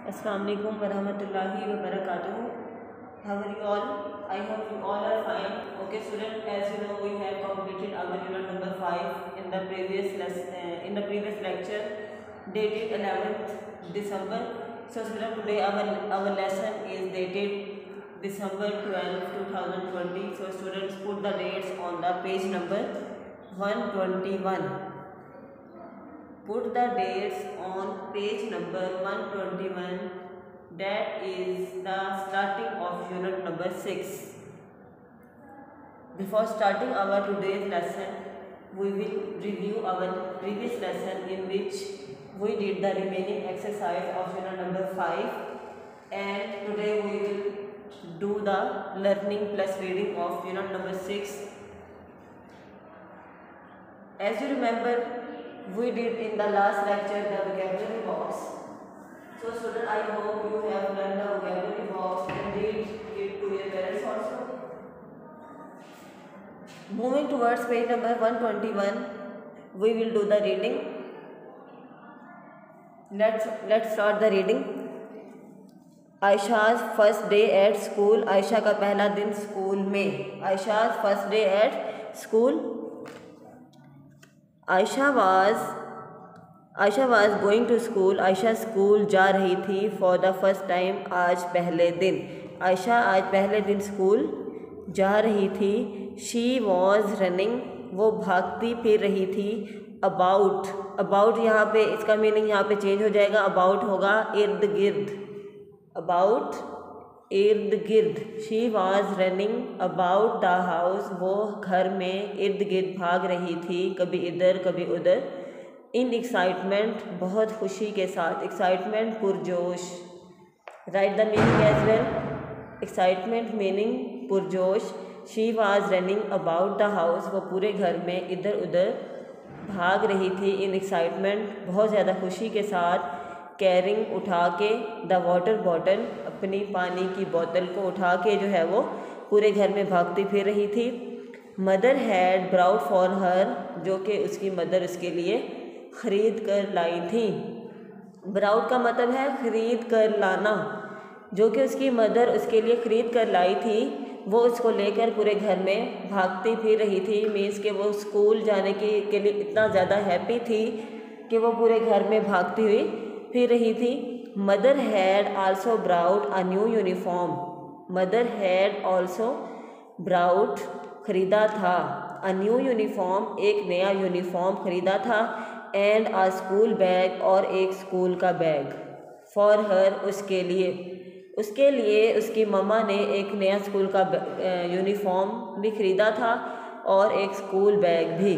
Assalamu alaikum warahmatullahi wabarakatuh. How are you all? I hope you all are fine. Okay, students, as you know, we have completed our unit number 5 in the previous lecture dated 11th December. So, students, today our lesson is dated December 12, 2020. So, students, put the dates on the page number 121. Put the dates on page number 121. That is the starting of unit number 6. Before starting our today's lesson, we will review our previous lesson in which we did the remaining exercise of unit number 5, and today we will do the learning plus reading of unit number 6. As you remember, we did in the last lecture the vocabulary box. So student, I hope you have learned the vocabulary box and read it to your parents also. Moving towards page number 121, we will do the reading. Let's start the reading. Aisha's first day at school. Ayesha का पहला दिन school में. Aisha's first day at school. Ayesha was going to school. Ayesha school जा रही थी for the first time. आज पहले दिन. आयशा आज पहले दिन स्कूल जा रही थी. She was running. वो भागती फिर रही थी. About यहाँ पे इसका मीनिंग यहाँ पे चेंज हो जाएगा. About होगा इर्द गिर्द. About इर्द गिर्द. She was running about the house. वो घर में इर्द गिर्द भाग रही थी, कभी इधर कभी उधर. In excitement, बहुत खुशी के साथ. Excitement पुरजोश. Write the meaning as well. Excitement meaning पुरजोश. She was running about the house. वो पूरे घर में इधर उधर भाग रही थी. In excitement, बहुत ज़्यादा खुशी के साथ. कैरिंग उठा के. द वाटर बॉटल, अपनी पानी की बोतल को उठा के जो है वो पूरे घर में भागती फिर रही थी. Mother had bought for her, जो कि उसकी मदर उसके लिए ख़रीद कर लाई थी. ब्राउड का मतलब है ख़रीद कर लाना. जो कि उसकी मदर उसके लिए ख़रीद कर लाई थी, वो उसको लेकर पूरे घर में भागती फिर रही थी. मीन्स कि वो स्कूल जाने के लिए इतना ज़्यादा हैप्पी थी कि वो पूरे घर में भागती हुई फिर रही थी. Mother had also bought a new uniform. Mother had also bought ख़रीदा था. अ न्यू यूनिफॉर्म, एक नया यूनिफॉर्म ख़रीदा था. एंड अ स्कूल बैग, और एक स्कूल का बैग. फॉर हर, उसके लिए उसकी मम्मा ने एक नया स्कूल का यूनिफॉर्म भी ख़रीदा था और एक स्कूल बैग भी.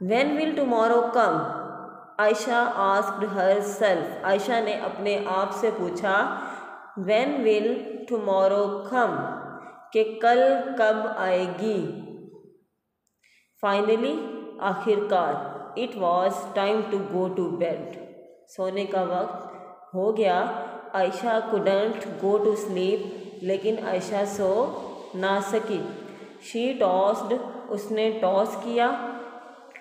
When will tomorrow come, Ayesha asked herself. Ayesha ने अपने आप से पूछा. व्हेन विल टुमारो कम, कि कल कब आएगी. फाइनली, आखिरकार. It was time to go to bed, सोने का वक्त हो गया. Aisha couldn't go to sleep, लेकिन आयशा सो ना सकी. शी टॉस्ड, उसने टॉस किया.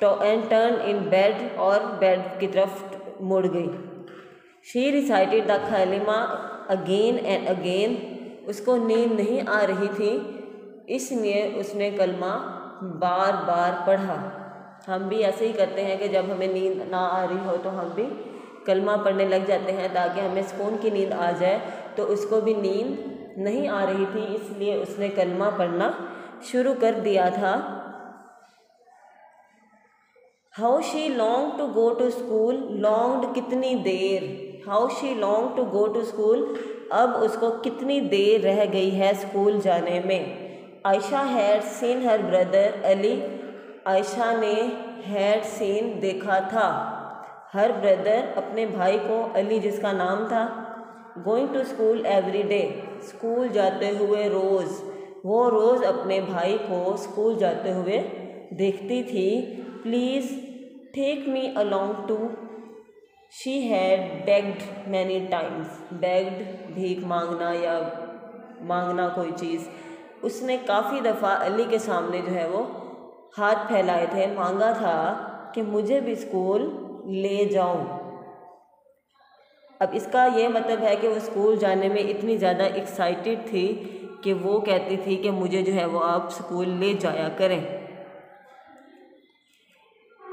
एंड टर्न इन बेड, और बेड की तरफ मुड़ गई. शी रिसाइटेड द कलिमा अगेन एंड अगेन. उसको नींद नहीं आ रही थी, इसलिए उसने कलमा बार बार पढ़ा. हम भी ऐसे ही करते हैं कि जब हमें नींद ना आ रही हो तो हम भी कलमा पढ़ने लग जाते हैं ताकि हमें सुकून की नींद आ जाए. तो उसको भी नींद नहीं आ रही थी, इसलिए उसने कलमा पढ़ना शुरू कर दिया था. How she long to go to school. Longed, कितनी देर. How she long to go to school, अब उसको कितनी देर रह गई है स्कूल जाने में. Ayesha had seen her brother Ali. Ayesha ने हैड सीन, देखा था. हर ब्रदर, अपने भाई को. अली, जिसका नाम था. Going to school every day, school जाते हुए रोज़. वो रोज़ अपने भाई को स्कूल जाते हुए देखती थी. Please take me along too. She had begged many times. Begged, भीख मांगना या मांगना कोई चीज़. उसने काफ़ी दफ़ा अली के सामने जो है वो हाथ फैलाए थे, मांगा था कि मुझे भी स्कूल ले जाओ. अब इसका ये मतलब है कि वो स्कूल जाने में इतनी ज़्यादा एक्साइटेड थी कि वो कहती थी कि मुझे जो है वो आप स्कूल ले जाया करें।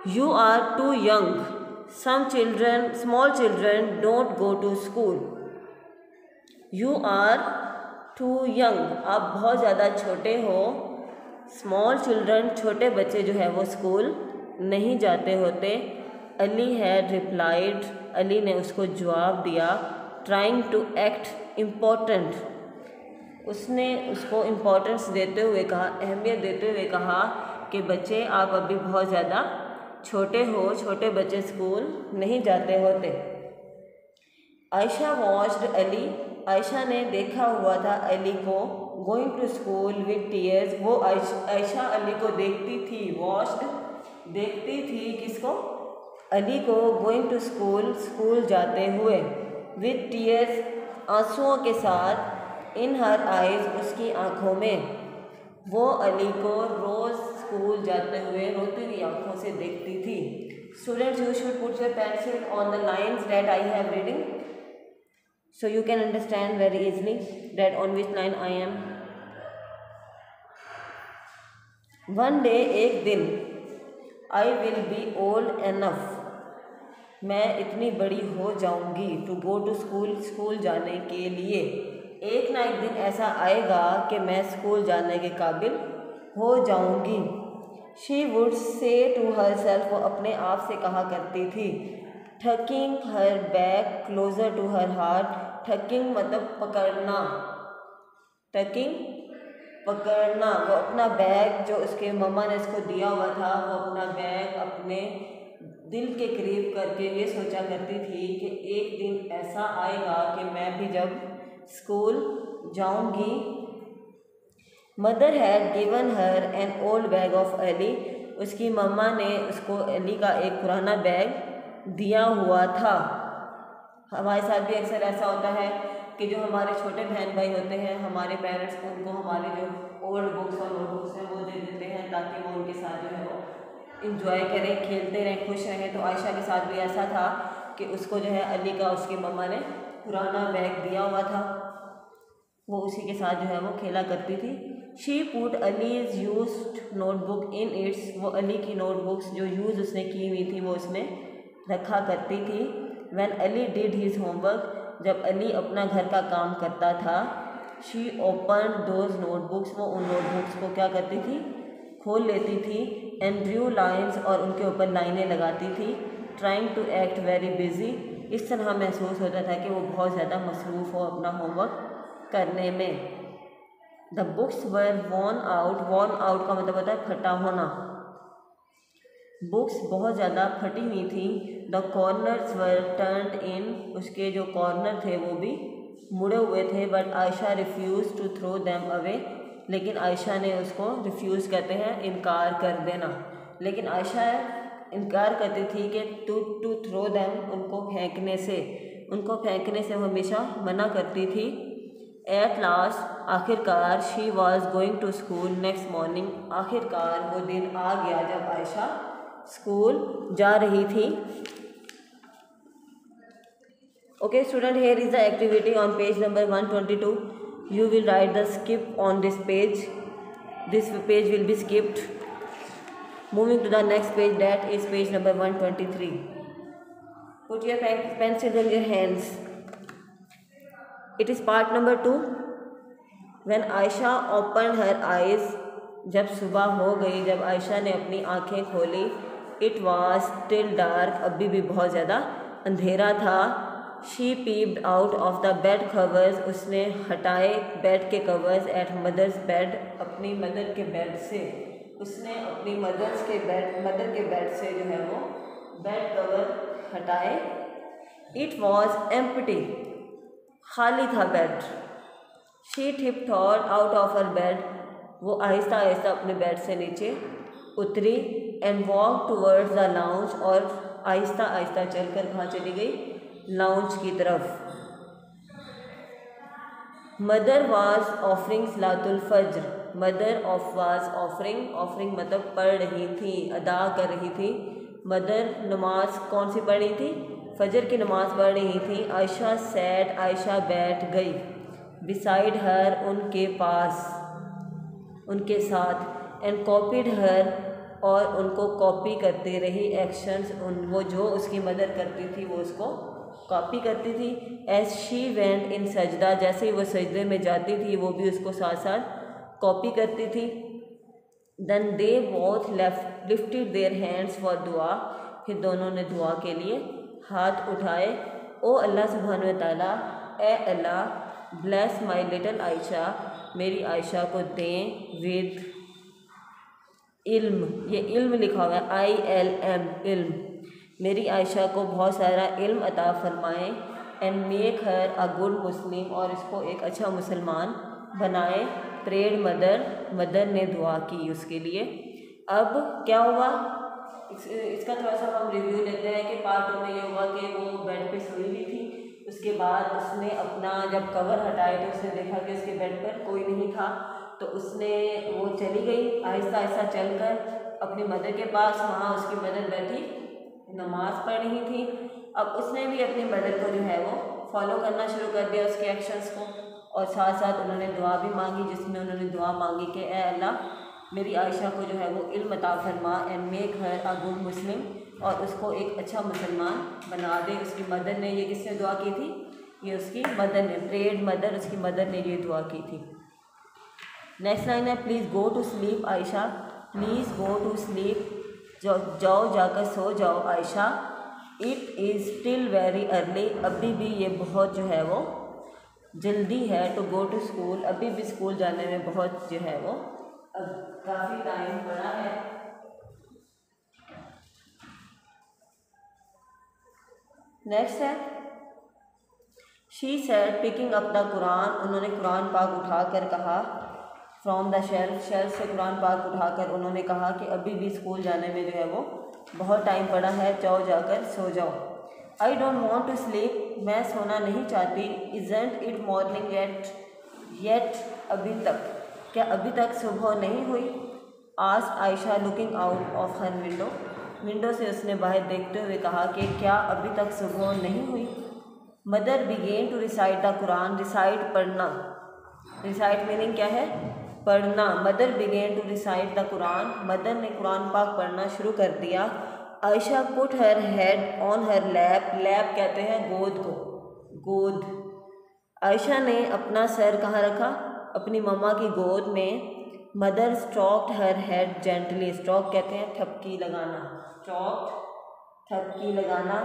You are too young, small children don't go to school. You are too young, आप बहुत ज़्यादा छोटे हो। स्मॉल चिल्ड्रन, छोटे बच्चे जो है वो स्कूल नहीं जाते होते। अली हैड रिप्लाइड, अली ने उसको जवाब दिया, ट्राइंग टू एक्ट इम्पोर्टेंट, उसने उसको इम्पोर्टेंस देते हुए कहा, अहमियत देते हुए कहा कि बच्चे आप अभी बहुत ज़्यादा छोटे हो, छोटे बच्चे स्कूल नहीं जाते होते। आयशा वॉच्ड अली, आयशा ने देखा हुआ था अली को, going to school with tears, वो आयशा अली को देखती थी, वॉच्ड देखती थी किसको, अली को, गोइंग टू स्कूल स्कूल जाते हुए, विद टीयर्स आंसुओं के साथ, इन हर आइज़ उसकी आँखों में, वो अली को रोज़ स्कूल जाते हुए रोती हुई आँखों से देखती थी। Students, you should put your pencil on the lines that I have reading so you can understand very easily that on which line I am. One day, एक दिन, I will be old enough, मैं इतनी बड़ी हो जाऊंगी, to go to school, school जाने के लिए, एक ना एक दिन ऐसा आएगा कि मैं स्कूल जाने के काबिल हो जाऊंगी। She would say to herself, वो अपने आप से कहा करती थी, tucking her bag closer to her heart, tucking मतलब पकड़ना, tucking पकड़ना, वो अपना बैग जो उसके मम्मा ने उसको दिया हुआ था, वो अपना बैग अपने दिल के करीब करके ये सोचा करती थी कि एक दिन ऐसा आएगा कि मैं भी जब स्कूल जाऊंगी। Mother had given her an old bag of Ali, उसकी मम्मा ने उसको अली का एक पुराना बैग दिया हुआ था। हमारे साथ भी अक्सर ऐसा होता है कि जो हमारे छोटे बहन भाई होते हैं, हमारे पेरेंट्स उनको हमारे जो ओल्ड बुक्स और नोटबुक्स हैं वो दे देते हैं ताकि वो उनके साथ जो है वो इंजॉय करें, खेलते रहें, खुश रहें। तो आयशा के साथ भी ऐसा था कि उसको जो है अली का उसकी मम्मा ने पुराना बैग दिया हुआ था, वो उसी के साथ जो है वो खेला करती थी। She put allies used notebook in its, वो अली की नोटबुक्स जो यूज़ उसने की हुई थी वो उसमें रखा करती थी। When Ali did his homework, जब अली अपना घर का काम करता था, शी ओपन दोज नोटबुक्स, वो उन नोटबुक्स को क्या करती थी, खोल लेती थी। एंड ड्रू लाइन्स, और उनके ऊपर लाइनें लगाती थी। Trying to act very busy, इस तरह महसूस होता था कि वो बहुत ज़्यादा मसरूफ़ हो अपना होमवर्क करने में। The books were worn out का मतलब होता है फटा होना। बुक्स बहुत ज़्यादा फटी हुई थी। The corners were turned in, उसके जो कॉर्नर थे वो भी मुड़े हुए थे। But Ayesha refuse to throw them away, लेकिन आयशा ने उसको रिफ्यूज़ कहते हैं इनकार कर देना, लेकिन आयशा इनकार करती थी कि टू थ्रो देम, उनको फेंकने से वो हमेशा मना करती थी। एट लास्ट, आखिरकार, she was going to school next morning, आखिरकार वो दिन आ गया जब आयशा स्कूल जा रही थी। Okay student, here is the activity on page number 122. You will write the skip on this page. This page will be skipped. Moving to the next page, that is page number 123. Put your pencils in your hands. It is part number 2. When Aisha opened her eyes, जब सुबह हो गई, जब आयशा ने अपनी आँखें खोली, it was still dark, अभी भी बहुत ज़्यादा अंधेरा था। She peeped out of the bed covers, उसने हटाए बेड के कवर्स। एट मदर्स बेड, अपनी मदर के बेड से, उसने अपनी मदर के बेड से जो है वो बेड कवर हटाए। इट वॉज एम्प्टी, खाली था bed. She tiptoed out of her bed, वो आहिस्ता आहिस्ता अपने बेड से नीचे उतरी। And walk towards the lounge, और आहिस्ता आहिस्ता चलकर कहाँ चली गई, लाउंज की तरफ। मदर वाज ऑफरिंग सलातुल फज्र, मदर ऑफ वाज ऑफरिंग मतलब पढ़ रही थी, अदा कर रही थी। मदर नमाज कौन सी पढ़ी थी, फजर की नमाज़ पढ़ रही थी। आयशा सैट, आयशा बैठ गई। बिसाइड हर, उनके पास, उनके साथ। एंड कॉपीड हर, और उनको कॉपी करते रही एक्शंस, वो जो उसकी मदद करती थी वो उसको कॉपी करती थी। एज शी वेंट इन सजदा, जैसे ही वो सजदे में जाती थी वो भी उसको साथ साथ कॉपी करती थी। Then they both lifted their hands for दुआ, फिर दोनों ने दुआ के लिए हाथ उठाए। ओ अल्लाह सुब्हानहू व तआला, ए अल्लाह, ब्लेस माई लिटिल आयशा, मेरी आयशा को दें विद इल्म, ये इल्म लिखा हुआ है ILM, इल्म, मेरी आयशा को बहुत सारा इल्म अता फरमाएँ। And make her a good Muslim, और इसको एक अच्छा मुसलमान बनाए। प्रेड मदर, मदर ने दुआ की उसके लिए। अब क्या हुआ, इसका थोड़ा सा हम रिव्यू लेते हैं कि पार्ट 2 में ये हुआ कि वो बेड पे सोई हुई थी। उसके बाद उसने अपना जब कवर हटाए तो उसने देखा कि उसके बेड पर कोई नहीं था, तो उसने वो चली गई आहिस्ता आहिस्ता चलकर अपनी मदर के पास। वहाँ उसकी मदर बैठी नमाज़ पढ़ रही थी। अब उसने भी अपनी मदर को जो है वो फॉलो करना शुरू कर दिया, उसके एक्शंस को, और साथ साथ उन्होंने दुआ भी मांगी, जिसमें उन्होंने दुआ मांगी कि ए अल्लाह, मेरी आयशा को जो है वो इल्म अता फरमा, and make her a good Muslim, और उसको एक अच्छा मुसलमान बना दे। उसकी मदर ने, ये किसने दुआ की थी, ये उसकी मदर ने, प्रेड मदर, उसकी मदर ने ये दुआ की थी। नेक्स्ट लाइन है, please go to sleep Ayesha, please go to sleep, जाओ जाकर सो जाओ Ayesha. It is still very early, अभी भी ये बहुत जो है वो जल्दी है। टू गो टू स्कूल, अभी भी स्कूल जाने में बहुत जो है वो अब काफ़ी टाइम पड़ा है। नेक्स्ट है, she said picking up the Quran, उन्होंने कुरान पाक उठाकर कहा। फ्रॉम द शेल्फ, शेल्फ से कुरान पाक उठाकर उन्होंने कहा कि अभी भी स्कूल जाने में जो है वो बहुत टाइम पड़ा है, जाओ जाकर सो जाओ। I don't want to sleep, मैं सोना नहीं चाहती। इज़न्ट इट मॉर्निंग येट, अभी तक, क्या अभी तक सुबह नहीं हुई। Asked Ayesha looking out of her window, window से उसने बाहर देखते हुए कहा कि क्या अभी तक सुबह नहीं हुई। Mother began to recite the Quran, recite पढ़ना, रिसाइट मीनिंग क्या है, पढ़ना। Mother began to recite the Quran, mother ने कुरान पाक पढ़ना शुरू कर दिया। Ayesha put her head on her lap, lap कहते हैं गोद को, गोद। आयशा ने अपना सर कहाँ रखा, अपनी मम्मा की गोद में। मदर स्ट्रोक्ड हर हेड जेंटली, स्ट्रोक कहते हैं थपकी लगाना, स्ट्रोक थपकी लगाना।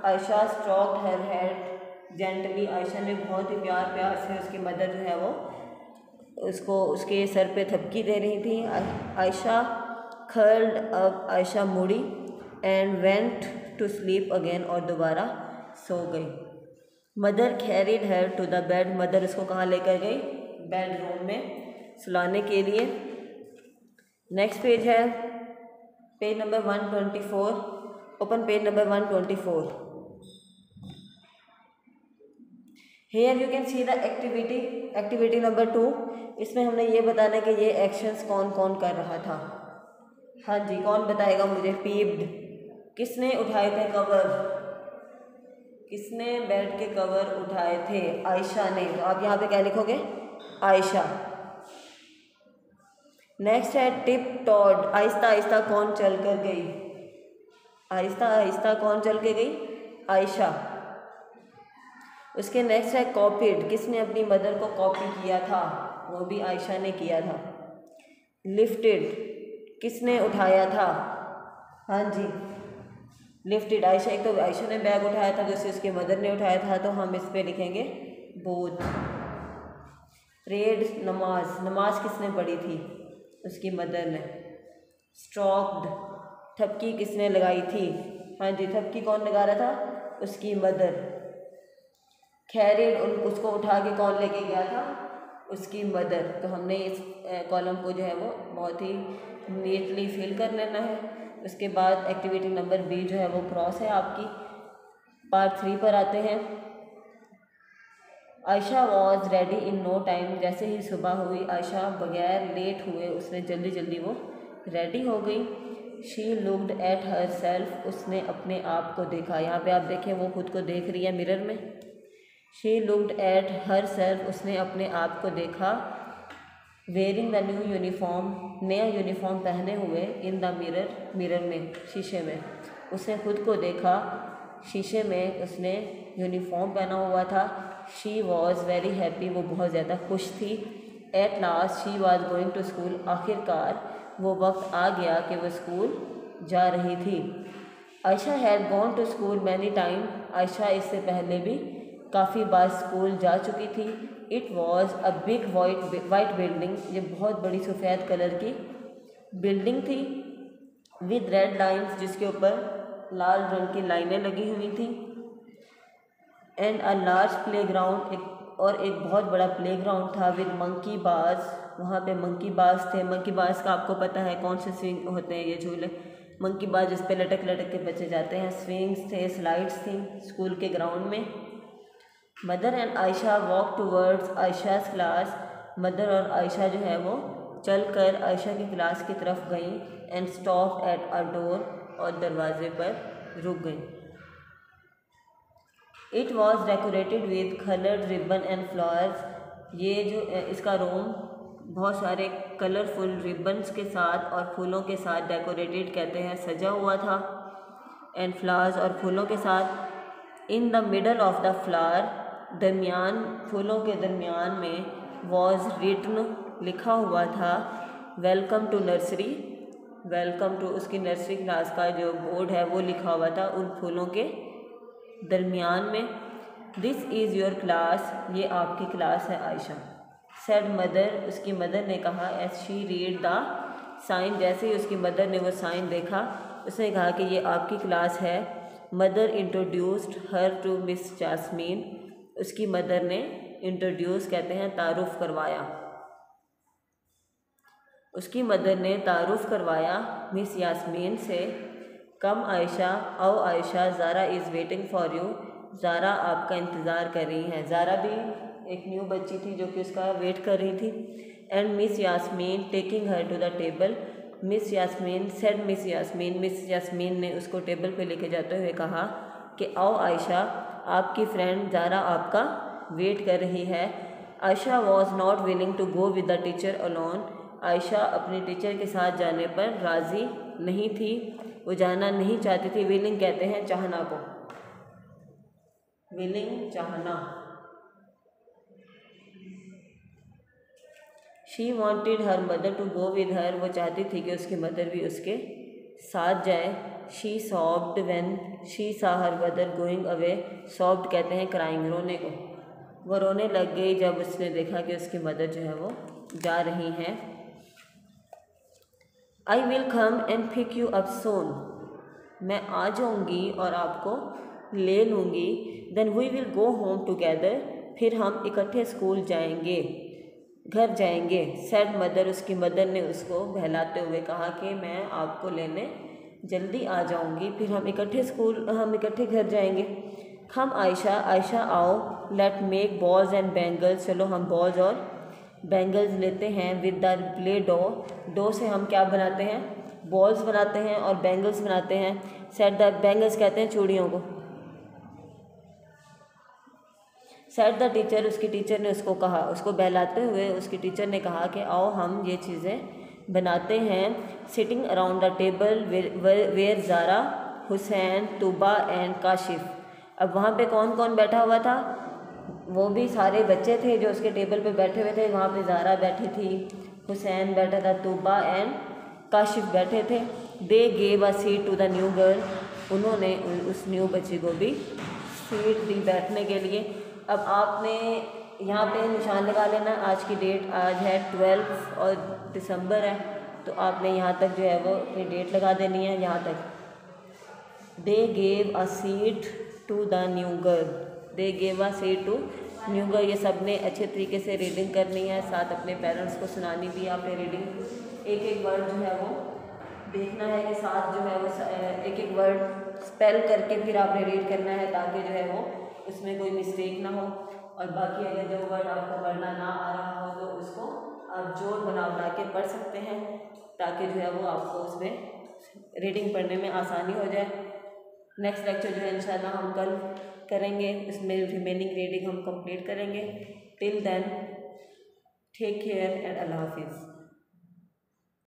आयशा स्ट्रोक्ड हर हेड जेंटली, आयशा ने बहुत ही प्यार प्यार से उसकी मदर जो है वो उसको उसके सर पे थपकी दे रही थी। आयशा कर्ल्ड अप, आयशा मुड़ी। And went to sleep again, और दोबारा सो गई। Mother carried her to the bed, mother उसको कहाँ लेकर गई, बेडरूम में सुलाने के लिए। नेक्स्ट पेज है page number 124, open page number 124। Here you can see the activity, activity number 2। इसमें हमने ये बताना है कि ये एक्शंस कौन कौन कर रहा था। हाँ जी, कौन बताएगा मुझे। पीप्ड, किसने उठाए थे कवर, किसने बेड के कवर उठाए थे, आयशा ने। तो आप यहाँ पे क्या लिखोगे, आयशा। नेक्स्ट है टिप टॉड, आहिस्ता आहिस्ता कौन चल कर गई, आहिस्ता आहिस्ता कौन चल के गई, आयशा। उसके नेक्स्ट है कॉपीड, किसने अपनी मदर को कॉपी किया था, वो भी आयशा ने किया था। लिफ्टेड, किसने उठाया था, हाँ जी लिफ्टेड, आयशा। एक तो आयशा ने बैग उठाया था, दूसरी उसकी मदर ने उठाया था, तो हम इस पे लिखेंगे बोथ। प्रेड, नमाज, नमाज किसने पढ़ी थी, उसकी मदर ने। स्ट्रोक्ड, थपकी किसने लगाई थी, हाँ जी थपकी कौन लगा रहा था, उसकी मदर। कैरिड, उसको उठा के कौन लेके गया था, उसकी मदर। तो हमने इस कॉलम को जो है वो बहुत ही नीटली फिल कर लेना है। उसके बाद एक्टिविटी नंबर बी जो है वो क्रॉस है आपकी। पार्ट 3 पर आते हैं। Ayesha was ready in no time, जैसे ही सुबह हुई आयशा बगैर लेट हुए उसने जल्दी जल्दी वो रेडी हो गई। She looked at her self, उसने अपने आप को देखा। यहाँ पे आप देखें वो खुद को देख रही है मिरर में। She looked at her self, उसने अपने आप को देखा। वेयरिंग द न्यू यूनिफॉर्म, नया यूनिफॉर्म पहने हुए। इन द मिरर, मिरर में, शीशे में। उसने खुद को देखा शीशे में, उसने यूनिफॉर्म पहना हुआ था। शी वॉज़ वेरी हैप्पी, वो बहुत ज़्यादा खुश थी। At last she was going to school, आखिरकार वो वक्त आ गया कि वो स्कूल जा रही थी। Ayesha had gone to school many time, Ayesha इससे पहले भी काफ़ी बार स्कूल जा चुकी थी। It was a big white building, ये बहुत बड़ी सफ़ेद कलर की बिल्डिंग थी। विद रेड लाइन्स, जिसके ऊपर लाल रंग की लाइनें लगी हुई थी। And a large play ground, और एक बहुत बड़ा प्ले ग्राउंड था। विद मंकी बाज, वहाँ पे मंकी बाज थे। मंकी बाज का आपको पता है कौन से स्विंग होते हैं ये झूले, मंकी बाज जिस पे लटक लटक के बच्चे जाते हैं। स्विंग्स थे, स्लाइड्स थी स्कूल के ग्राउंड में। Mother and Aisha walk towards Aisha's class, mother और आयशा जो है वो चलकर आयशा की क्लास की तरफ गईं। And stop at a door, और दरवाजे पर रुक गईं। It was decorated with coloured ribbon and flowers, ये जो इसका रूम बहुत सारे कलरफुल रिबन्स के साथ और फूलों के साथ डेकोरेटेड कहते हैं, सजा हुआ था। एंड फ्लावर्स, और फूलों के साथ। In the middle of the flower, दरमियान, फूलों के दरमियान में। वॉज रिटन, लिखा हुआ था। Welcome to nursery, welcome to, उसकी नर्सरी क्लास का जो बोर्ड है वो लिखा हुआ था उन फूलों के दरमियान में। दिस इज़ योर क्लास, ये आपकी क्लास है आयशा। सेड मदर, उसकी मदर ने कहा। As she read the sign, जैसे ही उसकी मदर ने वो साइन देखा, उसने कहा कि ये आपकी क्लास है। Mother introduced her to miss Jasmine, उसकी मदर ने इंट्रोड्यूस कहते हैं तारुफ करवाया, उसकी मदर ने तारुफ करवाया मिस यास्मीन से। कम आयशा, आओ Ayesha, Zara is waiting for you, Zara आपका इंतज़ार कर रही हैं। ज़ारा भी एक न्यू बच्ची थी जो कि उसका वेट कर रही थी। And miss Yasmin taking her to the table, miss Yasmin said miss Yasmin, miss Yasmin ने उसको टेबल पे लेके जाते हुए कहा कि आओ आयशा, आपकी फ्रेंड ज़ारा आपका वेट कर रही है। Ayesha was not willing to go with the teacher alone, Ayesha अपने टीचर के साथ जाने पर राज़ी नहीं थी, वो जाना नहीं चाहती थी। विलिंग कहते हैं चाहना को, विलिंग चाहना। She wanted her mother to go with her, वो चाहती थी कि उसकी मदर भी उसके साथ जाए। शी सॉब्ड व्हेन शी सा हर मदर गोइंग अवे, सॉब्ड कहते हैं क्राइंग, रोने को, वो रोने लग गई जब उसने देखा कि उसकी मदर जो है वो जा रही हैं। I will come and pick you up soon, मैं आ जाऊँगी और आपको ले लूँगी। Then we will go home together, फिर हम इकट्ठे स्कूल जाएंगे, घर जाएंगे। सेड मदर, उसकी मदर ने उसको बहलाते हुए कहा कि मैं आपको लेने जल्दी आ जाऊँगी, फिर हम इकट्ठे घर जाएंगे। हम आयशा, आयशा आओ। Let make balls and bangles, चलो हम बॉल्स और बैंगल्स लेते हैं। With the play dough, dough से हम क्या बनाते हैं, बॉल्स बनाते हैं और बैंगल्स बनाते हैं। सेट द, बैंगल्स कहते हैं चूड़ियों को। सेट द टीचर, उसकी टीचर ने उसको कहा, उसको बहलाते हुए उसकी टीचर ने कहा कि आओ हम ये चीज़ें बनाते हैं। Sitting around the table were Zara, Hussain, Tuba and Kashif, अब वहाँ पे कौन कौन बैठा हुआ था, वो भी सारे बच्चे थे जो उसके टेबल पे बैठे हुए थे। वहाँ पे ज़ारा बैठी थी, हुसैन बैठा था, तूबा एंड काशिफ बैठे थे। They gave a seat to the new girl, उन्होंने उस न्यू बच्ची को भी सीट दी बैठने के लिए। अब आपने यहाँ पे निशान लगा लेना, आज की डेट, आज है 12 और दिसंबर है, तो आपने यहाँ तक जो है वो अपनी डेट लगा देनी है यहाँ तक। They gave a seat to the new girl, they gave a seat to new girl, ये सब ने अच्छे तरीके से रीडिंग करनी है, साथ अपने पेरेंट्स को सुनानी भी है। आपने रीडिंग एक एक वर्ड जो है वो देखना है कि साथ जो है वो एक एक वर्ड स्पेल करके फिर आपने रीड करना है, ताकि जो है वो उसमें कोई मिस्टेक ना हो। और बाकी अगर जो वर्ड आपको पढ़ना ना आ रहा हो तो उसको आप जोड़ बना के पढ़ सकते हैं, ताकि जो है वो आपको उसमें रीडिंग पढ़ने में आसानी हो जाए। नेक्स्ट लेक्चर जो है इंशाल्लाह हम कल करेंगे, इसमें रिमेनिंग रीडिंग हम कंप्लीट करेंगे। Till then take care and अल्लाह हाफिज़।